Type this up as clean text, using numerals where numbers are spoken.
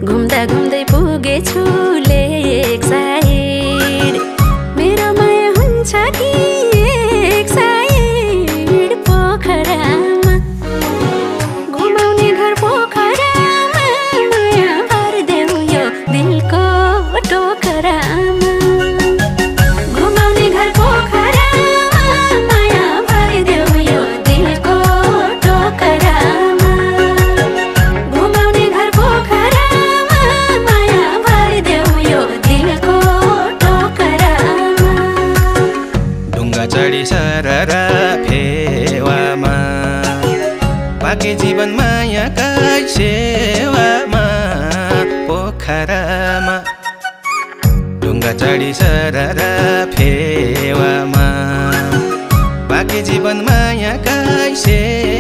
घुम्दा घुम्दै पुगेछु लेक साइड मेरो माया हुन्छ कि एक साइड पोखरामा घुमाउने घर पोखरामा माया भरिदेऊ यो दिलको टोकरामा घुमाउने घर पोखरामा माया भरिदेऊ यो दिलको टोकरामा घुमाउने घर पोखरामा माया भरिदेऊ यो दिलको टोकरामा ढुङ्गा चढी सररा फेवामा बाँकी जीवन मायाका सेवामा पोखरामा ढुङ्गा चढी सररा फेवामा बाँकी जीवन मायाका सेवामा